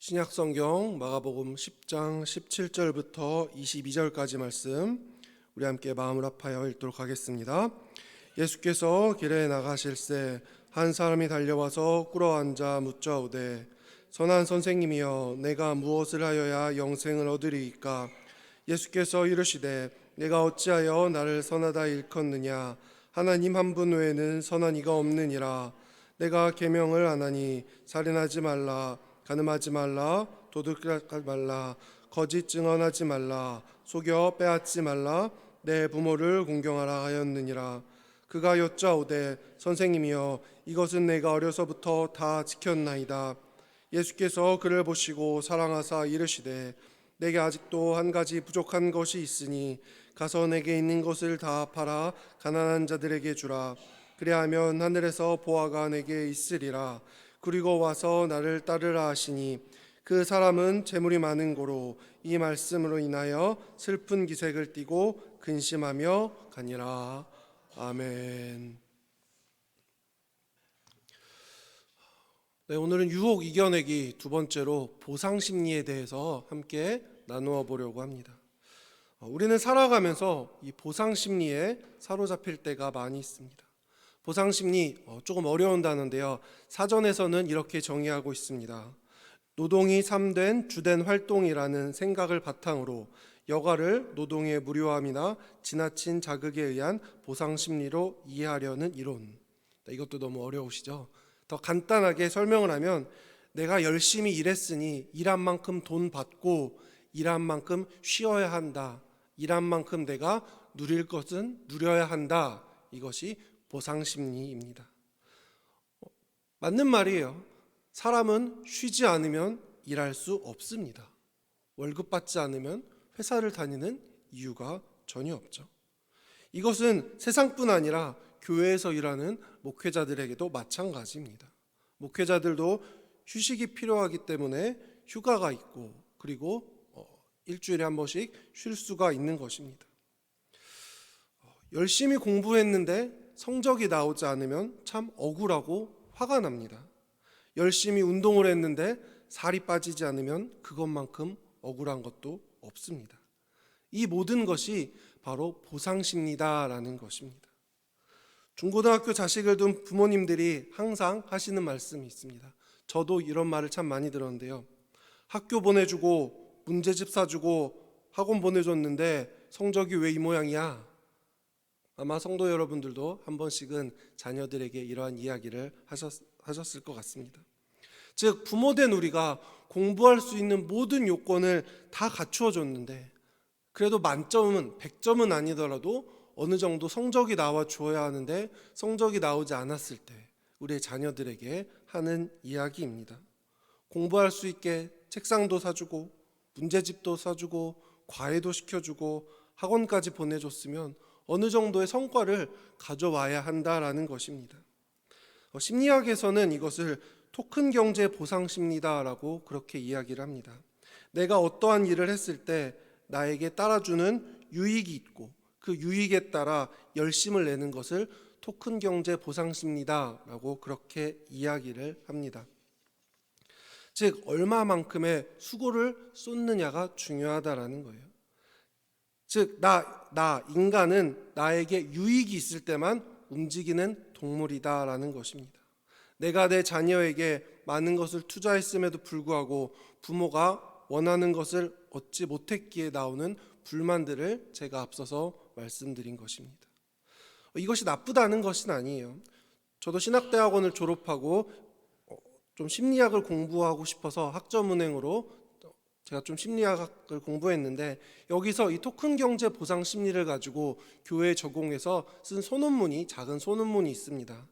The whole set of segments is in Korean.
신약성경 마가복음 10장 17절부터 22절까지 말씀 우리 함께 마음을 합하여 읽도록 하겠습니다. 예수께서 길에 나가실새 한 사람이 달려와서 꿇어앉아 묻자오되 선한 선생님이여 내가 무엇을 하여야 영생을 얻으리이까? 예수께서 이르시되 내가 어찌하여 나를 선하다 일컫느냐? 하나님 한 분 외에는 선한 이가 없느니라. 내가 계명을 안 하니 살인하지 말라, 간음하지 말라, 도둑질하지 말라, 거짓 증언하지 말라, 속여 빼앗지 말라, 내 부모를 공경하라 하였느니라. 그가 여짜오되 선생님이여 이것은 내가 어려서부터 다 지켰나이다. 예수께서 그를 보시고 사랑하사 이르시되 내게 아직도 한 가지 부족한 것이 있으니 가서 내게 있는 것을 다 팔아 가난한 자들에게 주라. 그리하면 하늘에서 보화가 내게 있으리라. 그리고 와서 나를 따르라 하시니 그 사람은 재물이 많은 고로 이 말씀으로 인하여 슬픈 기색을 띠고 근심하며 가니라. 아멘. 네, 오늘은 유혹 이겨내기 두 번째로 보상심리에 대해서 함께 나누어 보려고 합니다. 우리는 살아가면서 이 보상심리에 사로잡힐 때가 많이 있습니다. 보상심리 조금 어려운 단어인데요. 사전에서는 이렇게 정의하고 있습니다. 노동이 참된 주된 활동이라는 생각을 바탕으로 여가를 노동의 무료함이나 지나친 자극에 의한 보상심리로 이해하려는 이론. 이것도 너무 어려우시죠? 더 간단하게 설명을 하면 내가 열심히 일했으니 일한 만큼 돈 받고 일한 만큼 쉬어야 한다. 일한 만큼 내가 누릴 것은 누려야 한다. 이것이 보상심리입니다. 맞는 말이에요. 사람은 쉬지 않으면 일할 수 없습니다. 월급 받지 않으면 회사를 다니는 이유가 전혀 없죠. 이것은 세상뿐 아니라 교회에서 일하는 목회자들에게도 마찬가지입니다. 목회자들도 휴식이 필요하기 때문에 휴가가 있고 그리고 일주일에 한 번씩 쉴 수가 있는 것입니다. 열심히 공부했는데 성적이 나오지 않으면 참 억울하고 화가 납니다. 열심히 운동을 했는데 살이 빠지지 않으면 그것만큼 억울한 것도 없습니다. 이 모든 것이 바로 보상심리다라는 것입니다. 중고등학교 자식을 둔 부모님들이 항상 하시는 말씀이 있습니다. 저도 이런 말을 참 많이 들었는데요. 학교 보내주고 문제집 사주고 학원 보내줬는데 성적이 왜 이 모양이야? 아마 성도 여러분들도 한 번씩은 자녀들에게 이러한 이야기를 하셨을 것 같습니다. 즉 부모된 우리가 공부할 수 있는 모든 요건을 다 갖추어 줬는데 그래도 만점은 100점은 아니더라도 어느 정도 성적이 나와 주어야 하는데 성적이 나오지 않았을 때 우리의 자녀들에게 하는 이야기입니다. 공부할 수 있게 책상도 사주고 문제집도 사주고 과외도 시켜주고 학원까지 보내줬으면 어느 정도의 성과를 가져와야 한다라는 것입니다. 심리학에서는 이것을 토큰 경제 보상 심리다라고 그렇게 이야기를 합니다. 내가 어떠한 일을 했을 때 나에게 따라주는 유익이 있고 그 유익에 따라 열심을 내는 것을 토큰 경제 보상 심리다라고 그렇게 이야기를 합니다. 즉 얼마만큼의 수고를 쏟느냐가 중요하다라는 거예요. 즉 인간은 나에게 유익이 있을 때만 움직이는 동물이다라는 것입니다. 내가 내 자녀에게 많은 것을 투자했음에도 불구하고 부모가 원하는 것을 얻지 못했기에 나오는 불만들을 제가 앞서서 말씀드린 것입니다. 이것이 나쁘다는 것은 아니에요. 저도 신학대학원을 졸업하고 좀 심리학을 공부하고 싶어서 학점은행으로 제가 좀 심리학을 공부했는데 여기서 이 토큰 경제 보상 심리를 가지고 교회에 적용해서 쓴 소논문이 작은 소논문이 있습니다.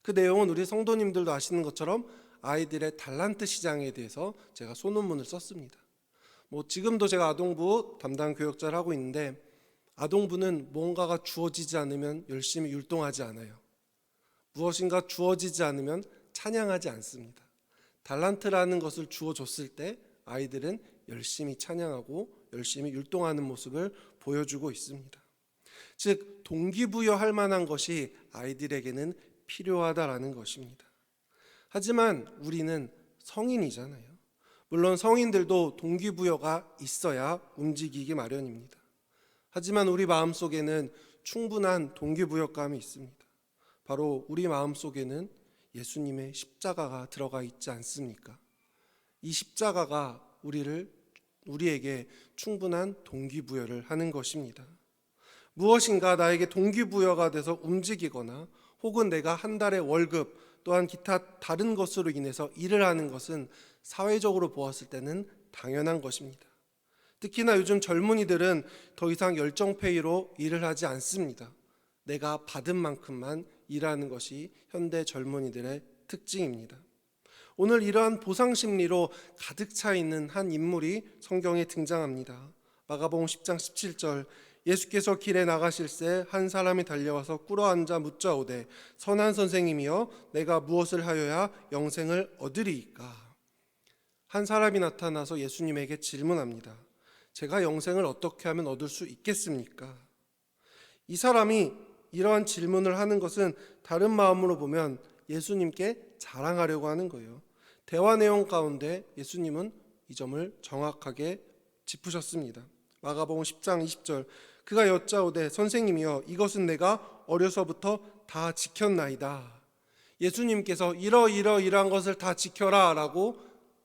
그 내용은 우리 성도님들도 아시는 것처럼 아이들의 달란트 시장에 대해서 제가 소논문을 썼습니다. 지금도 제가 아동부 담당 교역자를 하고 있는데 아동부는 뭔가가 주어지지 않으면 열심히 율동하지 않아요. 무엇인가 주어지지 않으면 찬양하지 않습니다. 달란트라는 것을 주어줬을 때 아이들은 열심히 찬양하고 열심히 율동하는 모습을 보여주고 있습니다. 즉 동기부여할 만한 것이 아이들에게는 필요하다라는 것입니다. 하지만 우리는 성인이잖아요. 물론 성인들도 동기부여가 있어야 움직이기 마련입니다. 하지만 우리 마음속에는 충분한 동기부여감이 있습니다. 바로 우리 마음속에는 예수님의 십자가가 들어가 있지 않습니까? 이 십자가가 우리에게 충분한 동기부여를 하는 것입니다. 무엇인가 나에게 동기부여가 돼서 움직이거나 혹은 내가 한 달의 월급 또한 기타 다른 것으로 인해서 일을 하는 것은 사회적으로 보았을 때는 당연한 것입니다. 특히나 요즘 젊은이들은 더 이상 열정페이로 일을 하지 않습니다. 내가 받은 만큼만 일하는 것이 현대 젊은이들의 특징입니다. 오늘 이러한 보상 심리로 가득 차 있는 한 인물이 성경에 등장합니다. 마가복음 10장 17절, 예수께서 길에 나가실새 한 사람이 달려와서 꿇어앉아 묻자오되 선한 선생님이여 내가 무엇을 하여야 영생을 얻으리이까? 한 사람이 나타나서 예수님에게 질문합니다. 제가 영생을 어떻게 하면 얻을 수 있겠습니까? 이 사람이 이러한 질문을 하는 것은 다른 마음으로 보면 예수님께 자랑하려고 하는 거예요. 대화 내용 가운데 예수님은 이 점을 정확하게 짚으셨습니다. 마가복음 10장 20절, 그가 여짜오되 선생님이여 이것은 내가 어려서부터 다 지켰나이다. 예수님께서 이러이러이러한 것을 다 지켜라 라고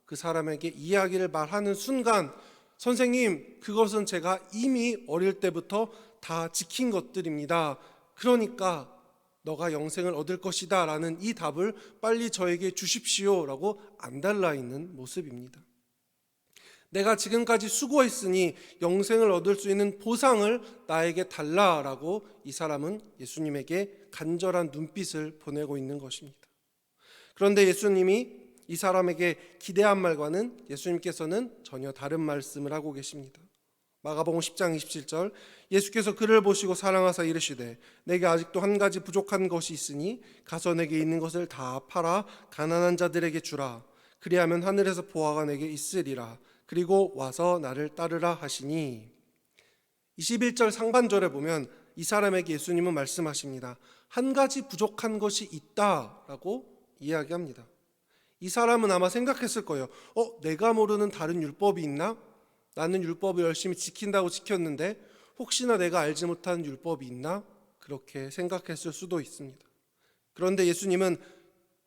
그 사람에게 이야기를 말하는 순간, 선생님 그것은 제가 이미 어릴 때부터 다 지킨 것들입니다. 그러니까 너가 영생을 얻을 것이다 라는 이 답을 빨리 저에게 주십시오 라고 안달나 있는 모습입니다. 내가 지금까지 수고했으니 영생을 얻을 수 있는 보상을 나에게 달라라고 이 사람은 예수님에게 간절한 눈빛을 보내고 있는 것입니다. 그런데 예수님이 이 사람에게 기대한 말과는 예수님께서는 전혀 다른 말씀을 하고 계십니다. 마가복음 10장 27절, 예수께서 그를 보시고 사랑하사 이르시되 내게 아직도 한 가지 부족한 것이 있으니 가서 내게 있는 것을 다 팔아 가난한 자들에게 주라. 그리하면 하늘에서 보화가 내게 있으리라. 그리고 와서 나를 따르라 하시니, 21절 상반절에 보면 이 사람에게 예수님은 말씀하십니다. 한 가지 부족한 것이 있다라고 이야기합니다. 이 사람은 아마 생각했을 거예요. 내가 모르는 다른 율법이 있나? 나는 율법을 열심히 지킨다고 지켰는데 혹시나 내가 알지 못한 율법이 있나? 그렇게 생각했을 수도 있습니다. 그런데 예수님은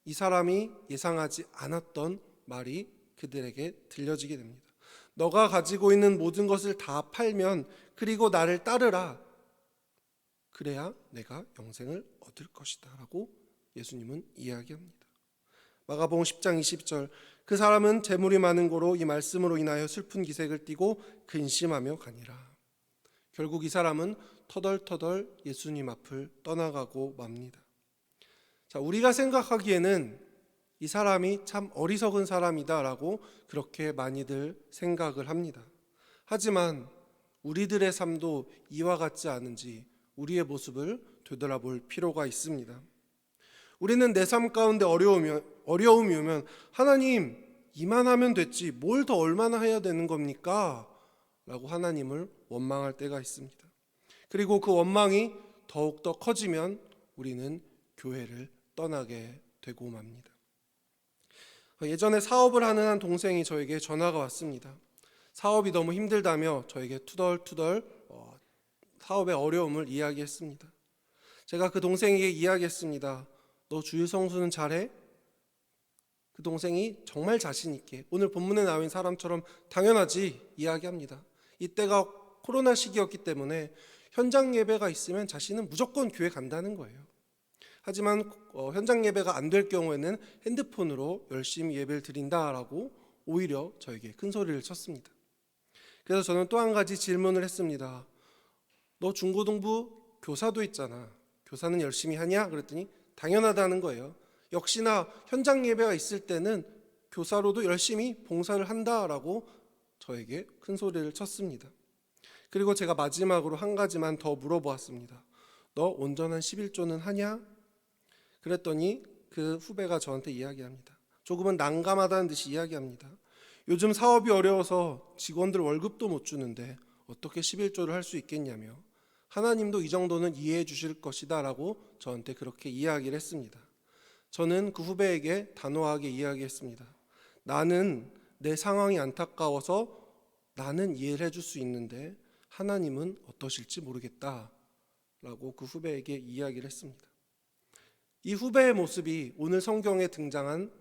이 사람이 예상하지 않았던 말이 그들에게 들려지게 됩니다. 너가 가지고 있는 모든 것을 다 팔면 그리고 나를 따르라. 그래야 내가 영생을 얻을 것이다 라고 예수님은 이야기합니다. 마가복음 10장 20절, 그 사람은 재물이 많은 고로 이 말씀으로 인하여 슬픈 기색을 띠고 근심하며 가니라. 결국 이 사람은 터덜터덜 예수님 앞을 떠나가고 맙니다. 자, 우리가 생각하기에는 이 사람이 참 어리석은 사람이다라고 그렇게 많이들 생각을 합니다. 하지만 우리들의 삶도 이와 같지 않은지 우리의 모습을 되돌아볼 필요가 있습니다. 우리는 내 삶 가운데 어려움이 오면 하나님 이만하면 됐지 뭘 더 얼마나 해야 되는 겁니까? 라고 하나님을 원망할 때가 있습니다. 그리고 그 원망이 더욱더 커지면 우리는 교회를 떠나게 되고 맙니다. 예전에 사업을 하는 한 동생이 저에게 전화가 왔습니다. 사업이 너무 힘들다며 저에게 투덜투덜 사업의 어려움을 이야기했습니다. 제가 그 동생에게 이야기했습니다. 너 주일 성수는 잘해? 그 동생이 정말 자신 있게 오늘 본문에 나온 사람처럼 당연하지 이야기합니다. 이때가 코로나 시기였기 때문에 현장 예배가 있으면 자신은 무조건 교회 간다는 거예요. 하지만 현장 예배가 안 될 경우에는 핸드폰으로 열심히 예배를 드린다라고 오히려 저에게 큰 소리를 쳤습니다. 그래서 저는 또 한 가지 질문을 했습니다. 너 중고등부 교사도 있잖아. 교사는 열심히 하냐? 그랬더니 당연하다는 거예요. 역시나 현장 예배가 있을 때는 교사로도 열심히 봉사를 한다라고 저에게 큰 소리를 쳤습니다. 그리고 제가 마지막으로 한 가지만 더 물어보았습니다. 너 온전한 11조는 하냐? 그랬더니 그 후배가 저한테 이야기합니다. 조금은 난감하다는 듯이 이야기합니다. 요즘 사업이 어려워서 직원들 월급도 못 주는데 어떻게 11조를 할 수 있겠냐며 하나님도 이 정도는 이해해 주실 것이다 라고 저한테 그렇게 이야기를 했습니다. 저는 그 후배에게 단호하게 이야기했습니다. 나는 내 상황이 안타까워서 나는 이해를 해줄 수 있는데 하나님은 어떠실지 모르겠다라고 그 후배에게 이야기를 했습니다. 이 후배의 모습이 오늘 성경에 등장한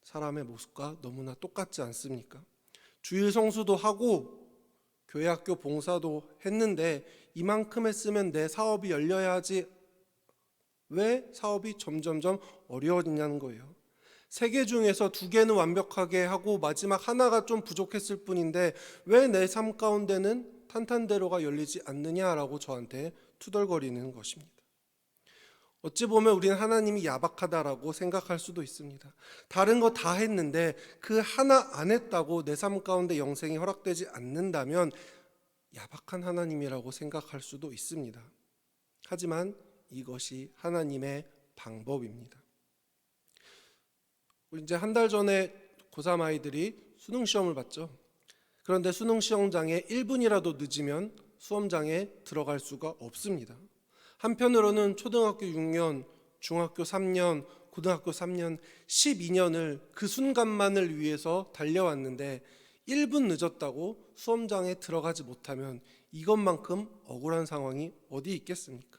사람의 모습과 너무나 똑같지 않습니까? 주일 성수도 하고 교회 학교 봉사도 했는데 이만큼 했으면 내 사업이 열려야 하지, 왜 사업이 점점점 어려워지냐는 거예요. 3개 중에서 2개는 완벽하게 하고 마지막 하나가 좀 부족했을 뿐인데 왜 내 삶 가운데는 탄탄대로가 열리지 않느냐라고 저한테 투덜거리는 것입니다. 어찌 보면 우리는 하나님이 야박하다라고 생각할 수도 있습니다. 다른 거 다 했는데 그 하나 안 했다고 내 삶 가운데 영생이 허락되지 않는다면 야박한 하나님이라고 생각할 수도 있습니다. 하지만 이것이 하나님의 방법입니다. 이제 한 달 전에 고3 아이들이 수능 시험을 봤죠. 그런데 수능 시험장에 1분이라도 늦으면 수험장에 들어갈 수가 없습니다. 한편으로는 초등학교 6년, 중학교 3년, 고등학교 3년, 12년을 그 순간만을 위해서 달려왔는데 1분 늦었다고 수험장에 들어가지 못하면 이것만큼 억울한 상황이 어디 있겠습니까?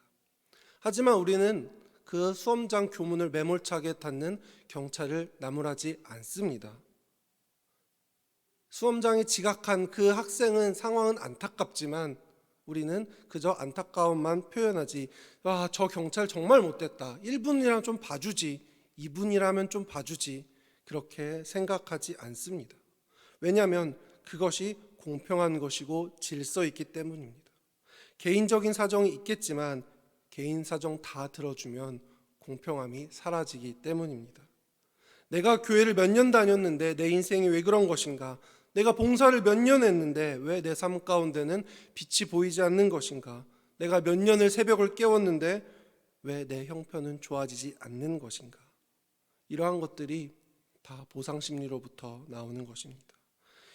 하지만 우리는 그 수험장 교문을 매몰차게 닫는 경찰을 나무라지 않습니다. 수험장에 지각한 그 학생은 상황은 안타깝지만 우리는 그저 안타까움만 표현하지, 저 경찰 정말 못됐다, 1분이라면 좀 봐주지, 2분이라면 좀 봐주지, 그렇게 생각하지 않습니다. 왜냐하면 그것이 공평한 것이고 질서 있기 때문입니다. 개인적인 사정이 있겠지만 개인 사정 다 들어주면 공평함이 사라지기 때문입니다. 내가 교회를 몇 년 다녔는데 내 인생이 왜 그런 것인가? 내가 봉사를 몇 년 했는데 왜 내 삶 가운데는 빛이 보이지 않는 것인가? 내가 몇 년을 새벽을 깨웠는데 왜 내 형편은 좋아지지 않는 것인가? 이러한 것들이 다 보상심리로부터 나오는 것입니다.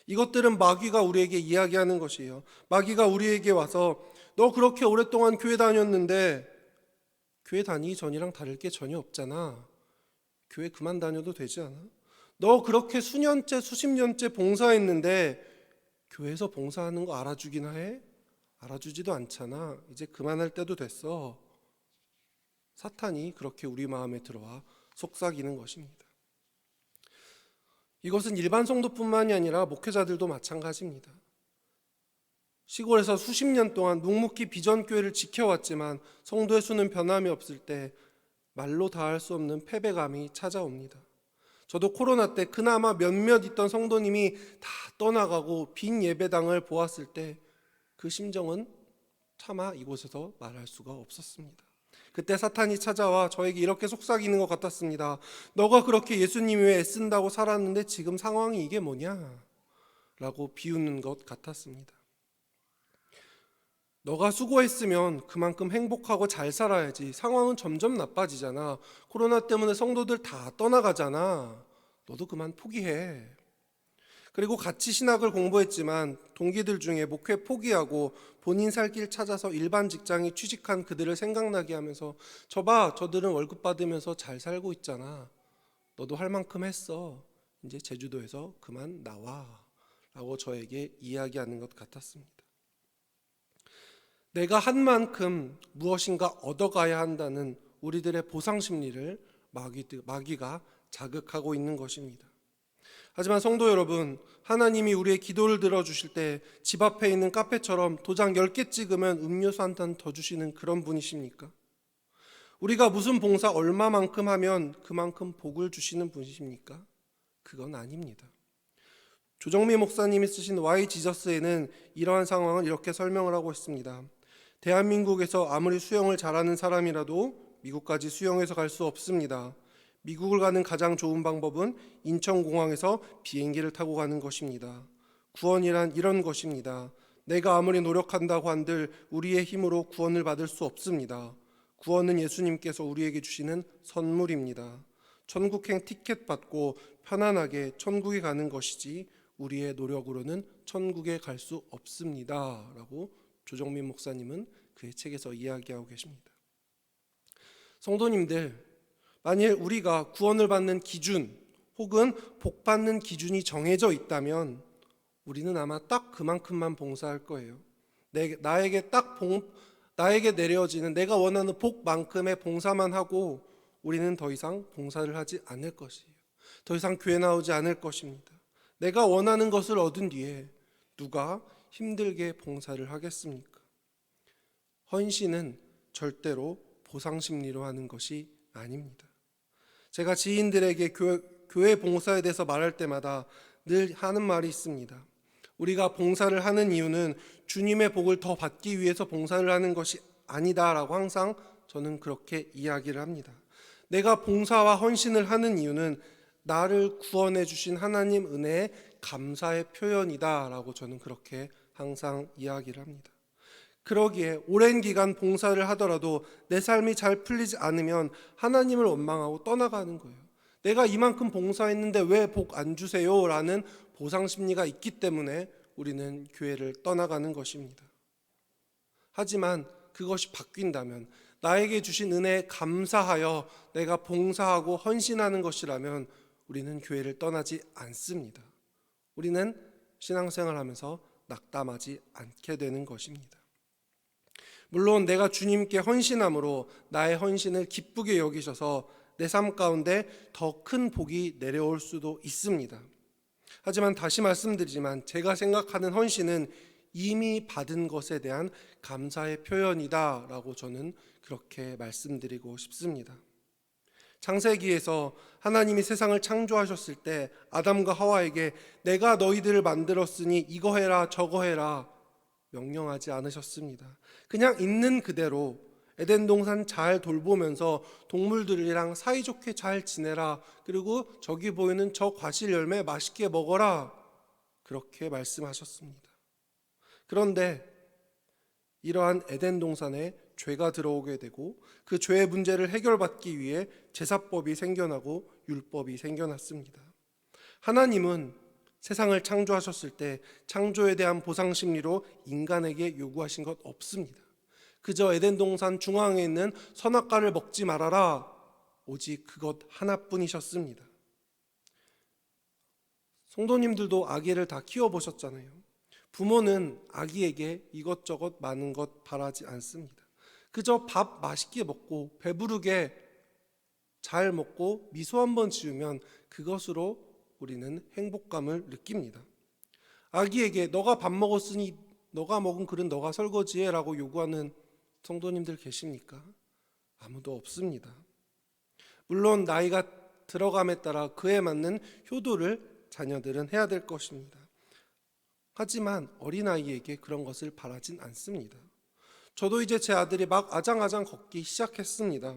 이것들은 마귀가 우리에게 이야기하는 것이에요. 마귀가 우리에게 와서 너 그렇게 오랫동안 교회 다녔는데 교회 다니기 전이랑 다를 게 전혀 없잖아. 교회 그만 다녀도 되지 않아? 너 그렇게 수년째 수십 년째 봉사했는데 교회에서 봉사하는 거 알아주기나 해? 알아주지도 않잖아. 이제 그만할 때도 됐어. 사탄이 그렇게 우리 마음에 들어와 속삭이는 것입니다. 이것은 일반 성도뿐만이 아니라 목회자들도 마찬가지입니다. 시골에서 수십 년 동안 묵묵히 비전교회를 지켜왔지만 성도의 수는 변함이 없을 때 말로 다할 수 없는 패배감이 찾아옵니다. 저도 코로나 때 그나마 몇몇 있던 성도님이 다 떠나가고 빈 예배당을 보았을 때 그 심정은 차마 이곳에서 말할 수가 없었습니다. 그때 사탄이 찾아와 저에게 이렇게 속삭이는 것 같았습니다. 너가 그렇게 예수님 위해 애쓴다고 살았는데 지금 상황이 이게 뭐냐? 라고 비웃는 것 같았습니다. 너가 수고했으면 그만큼 행복하고 잘 살아야지. 상황은 점점 나빠지잖아. 코로나 때문에 성도들 다 떠나가잖아. 너도 그만 포기해. 그리고 같이 신학을 공부했지만 동기들 중에 목회 포기하고 본인 살 길 찾아서 일반 직장에 취직한 그들을 생각나게 하면서 저봐, 저들은 월급 받으면서 잘 살고 있잖아. 너도 할 만큼 했어. 이제 제주도에서 그만 나와. 라고 저에게 이야기하는 것 같았습니다. 내가 한 만큼 무엇인가 얻어가야 한다는 우리들의 보상 심리를 마귀가 자극하고 있는 것입니다. 하지만 성도 여러분, 하나님이 우리의 기도를 들어주실 때 집 앞에 있는 카페처럼 도장 10개 찍으면 음료수 한 잔 더 주시는 그런 분이십니까? 우리가 무슨 봉사 얼마만큼 하면 그만큼 복을 주시는 분이십니까? 그건 아닙니다. 조정미 목사님이 쓰신 Why Jesus에는 이러한 상황을 이렇게 설명을 하고 있습니다. 대한민국에서 아무리 수영을 잘하는 사람이라도 미국까지 수영해서 갈 수 없습니다. 미국을 가는 가장 좋은 방법은 인천공항에서 비행기를 타고 가는 것입니다. 구원이란 이런 것입니다. 내가 아무리 노력한다고 한들 우리의 힘으로 구원을 받을 수 없습니다. 구원은 예수님께서 우리에게 주시는 선물입니다. 천국행 티켓 받고 편안하게 천국에 가는 것이지 우리의 노력으로는 천국에 갈 수 없습니다. 라고 조정민 목사님은 그의 책에서 이야기하고 계십니다. 성도님들, 만일 우리가 구원을 받는 기준, 혹은 복받는 기준이 정해져 있다면 우리는 아마 딱 그만큼만 봉사할 거예요. 나에게 내려지는 내가 원하는 복만큼의 봉사만 하고 우리는 더 이상 봉사를 하지 않을 것이에요. 더 이상 교회 나오지 않을 것입니다. 내가 원하는 것을 얻은 뒤에 누가 힘들게 봉사를 하겠습니까? 헌신은 절대로 보상 심리로 하는 것이 아닙니다. 제가 지인들에게 교회 봉사에 대해서 말할 때마다 늘 하는 말이 있습니다. 우리가 봉사를 하는 이유는 주님의 복을 더 받기 위해서 봉사를 하는 것이 아니다라고 항상 저는 그렇게 이야기를 합니다. 내가 봉사와 헌신을 하는 이유는 나를 구원해 주신 하나님 은혜의 감사의 표현이다라고 저는 그렇게 항상 이야기를 합니다. 그러기에 오랜 기간 봉사를 하더라도 내 삶이 잘 풀리지 않으면 하나님을 원망하고 떠나가는 거예요. 내가 이만큼 봉사했는데 왜 복 안 주세요? 라는 보상 심리가 있기 때문에 우리는 교회를 떠나가는 것입니다. 하지만 그것이 바뀐다면, 나에게 주신 은혜에 감사하여 내가 봉사하고 헌신하는 것이라면 우리는 교회를 떠나지 않습니다. 우리는 신앙생활하면서 낙담하지 않게 되는 것입니다. 물론 내가 주님께 헌신함으로 나의 헌신을 기쁘게 여기셔서 내 삶 가운데 더 큰 복이 내려올 수도 있습니다. 하지만 다시 말씀드리지만 제가 생각하는 헌신은 이미 받은 것에 대한 감사의 표현이다 라고 저는 그렇게 말씀드리고 싶습니다. 창세기에서 하나님이 세상을 창조하셨을 때 아담과 하와에게 내가 너희들을 만들었으니 이거 해라 저거 해라 명령하지 않으셨습니다. 그냥 있는 그대로 에덴 동산 잘 돌보면서 동물들이랑 사이좋게 잘 지내라, 그리고 저기 보이는 저 과실 열매 맛있게 먹어라, 그렇게 말씀하셨습니다. 그런데 이러한 에덴 동산에 죄가 들어오게 되고 그 죄의 문제를 해결받기 위해 제사법이 생겨나고 율법이 생겨났습니다. 하나님은 세상을 창조하셨을 때 창조에 대한 보상 심리로 인간에게 요구하신 것 없습니다. 그저 에덴 동산 중앙에 있는 선악과를 먹지 말아라, 오직 그것 하나뿐이셨습니다. 성도님들도 아기를 다 키워보셨잖아요. 부모는 아기에게 이것저것 많은 것 바라지 않습니다. 그저 밥 맛있게 먹고 배부르게 잘 먹고 미소 한번 지으면 그것으로 우리는 행복감을 느낍니다. 아기에게 너가 밥 먹었으니 너가 먹은 그릇 너가 설거지해 라고 요구하는 성도님들 계십니까? 아무도 없습니다. 물론 나이가 들어감에 따라 그에 맞는 효도를 자녀들은 해야 될 것입니다. 하지만 어린아이에게 그런 것을 바라진 않습니다. 저도 이제 제 아들이 막 아장아장 걷기 시작했습니다.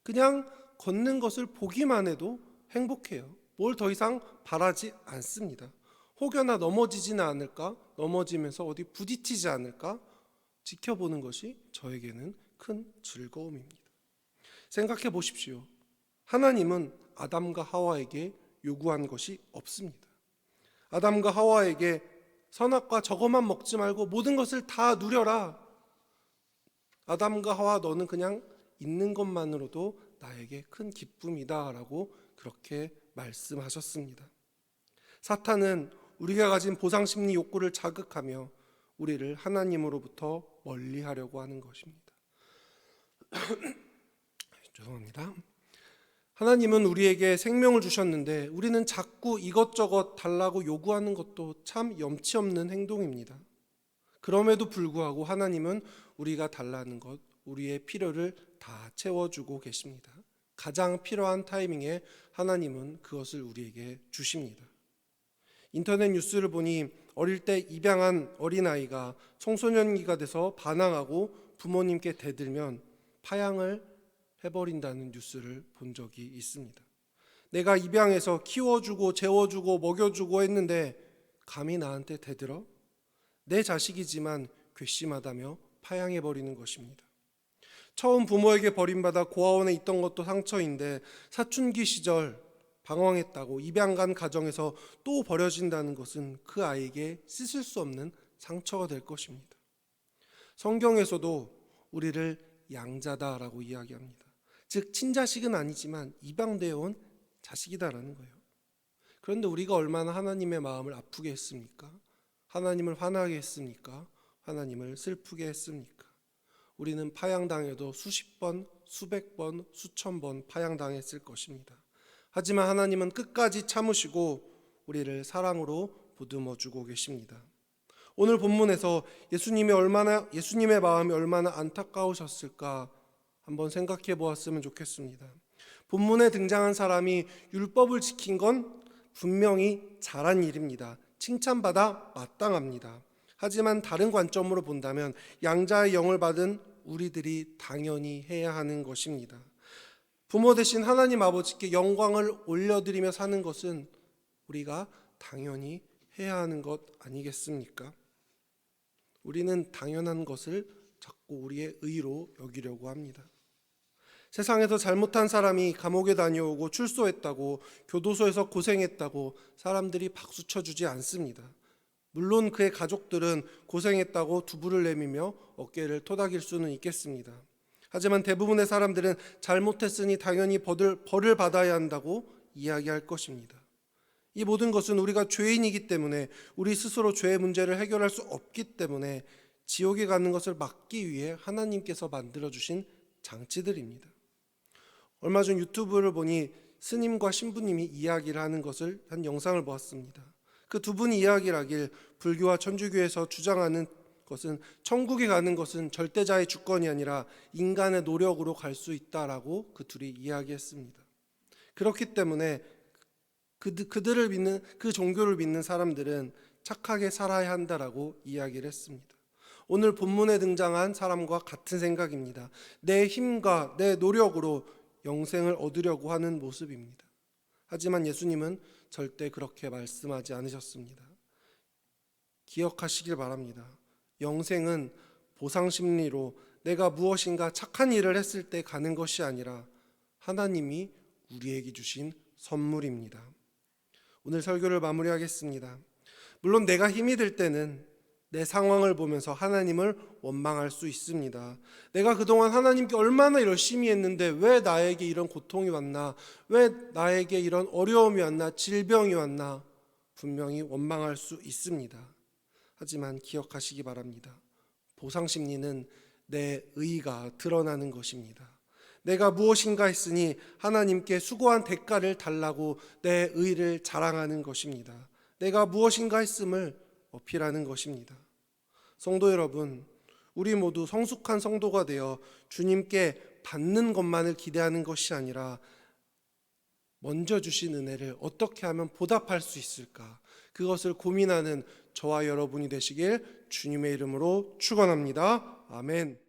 그냥 걷는 것을 보기만 해도 행복해요. 뭘 더 이상 바라지 않습니다. 혹여나 넘어지지는 않을까? 넘어지면서 어디 부딪히지 않을까? 지켜보는 것이 저에게는 큰 즐거움입니다. 생각해 보십시오. 하나님은 아담과 하와에게 요구한 것이 없습니다. 아담과 하와에게 선악과 저것만 먹지 말고 모든 것을 다 누려라. 아담과 하와 너는 그냥 있는 것만으로도 나에게 큰 기쁨이다 라고 그렇게 말씀하셨습니다. 사탄은 우리가 가진 보상심리 욕구를 자극하며 우리를 하나님으로부터 멀리하려고 하는 것입니다. 죄송합니다. 하나님은 우리에게 생명을 주셨는데 우리는 자꾸 이것저것 달라고 요구하는 것도 참 염치 없는 행동입니다. 그럼에도 불구하고 하나님은 우리가 달라는 것, 우리의 필요를 다 채워주고 계십니다. 가장 필요한 타이밍에 하나님은 그것을 우리에게 주십니다. 인터넷 뉴스를 보니 어릴 때 입양한 어린아이가 청소년기가 돼서 반항하고 부모님께 대들면 파양을 해버린다는 뉴스를 본 적이 있습니다. 내가 입양해서 키워주고 재워주고 먹여주고 했는데 감히 나한테 대들어? 내 자식이지만 괘씸하다며 파양해버리는 것입니다. 처음 부모에게 버림받아 고아원에 있던 것도 상처인데 사춘기 시절 방황했다고 입양간 가정에서 또 버려진다는 것은 그 아이에게 씻을 수 없는 상처가 될 것입니다. 성경에서도 우리를 양자다라고 이야기합니다. 즉 친자식은 아니지만 입양되어 온 자식이다라는 거예요. 그런데 우리가 얼마나 하나님의 마음을 아프게 했습니까? 하나님을 화나게 했습니까? 하나님을 슬프게 했습니까? 우리는 파양당해도 수십 번, 수백 번, 수천 번 파양당했을 것입니다. 하지만 하나님은 끝까지 참으시고 우리를 사랑으로 보듬어 주고 계십니다. 오늘 본문에서 예수님의 마음이 얼마나 안타까우셨을까 한번 생각해 보았으면 좋겠습니다. 본문에 등장한 사람이 율법을 지킨 건 분명히 잘한 일입니다. 칭찬받아 마땅합니다. 하지만 다른 관점으로 본다면 양자의 영을 받은 우리들이 당연히 해야 하는 것입니다. 부모 되신 하나님 아버지께 영광을 올려드리며 사는 것은 우리가 당연히 해야 하는 것 아니겠습니까? 우리는 당연한 것을 자꾸 우리의 의로 여기려고 합니다. 세상에서 잘못한 사람이 감옥에 다녀오고 출소했다고, 교도소에서 고생했다고 사람들이 박수 쳐주지 않습니다. 물론 그의 가족들은 고생했다고 두부를 내밀며 어깨를 토닥일 수는 있겠습니다. 하지만 대부분의 사람들은 잘못했으니 당연히 벌을 받아야 한다고 이야기할 것입니다. 이 모든 것은 우리가 죄인이기 때문에, 우리 스스로 죄의 문제를 해결할 수 없기 때문에 지옥에 가는 것을 막기 위해 하나님께서 만들어주신 장치들입니다. 얼마 전 유튜브를 보니 스님과 신부님이 이야기를 하는 한 영상을 보았습니다. 그 두 분이 이야기를 하길, 불교와 천주교에서 주장하는 것은 천국에 가는 것은 절대자의 주권이 아니라 인간의 노력으로 갈 수 있다라고 그 둘이 이야기했습니다. 그렇기 때문에 그들을 믿는, 그 종교를 믿는 사람들은 착하게 살아야 한다라고 이야기를 했습니다. 오늘 본문에 등장한 사람과 같은 생각입니다. 내 힘과 내 노력으로 영생을 얻으려고 하는 모습입니다. 하지만 예수님은 절대 그렇게 말씀하지 않으셨습니다. 기억하시길 바랍니다. 영생은 보상심리로 내가 무엇인가 착한 일을 했을 때 가는 것이 아니라 하나님이 우리에게 주신 선물입니다. 오늘 설교를 마무리하겠습니다. 물론 내가 힘이 들 때는 내 상황을 보면서 하나님을 원망할 수 있습니다. 내가 그동안 하나님께 얼마나 열심히 했는데 왜 나에게 이런 고통이 왔나? 왜 나에게 이런 어려움이 왔나? 질병이 왔나? 분명히 원망할 수 있습니다. 하지만 기억하시기 바랍니다. 보상심리는 내 의가 드러나는 것입니다. 내가 무엇인가 했으니 하나님께 수고한 대가를 달라고 내 의를 자랑하는 것입니다. 내가 무엇인가 했음을 어필하는 것입니다. 성도 여러분, 우리 모두 성숙한 성도가 되어 주님께 받는 것만을 기대하는 것이 아니라 먼저 주신 은혜를 어떻게 하면 보답할 수 있을까? 그것을 고민하는 저와 여러분이 되시길 주님의 이름으로 축원합니다. 아멘.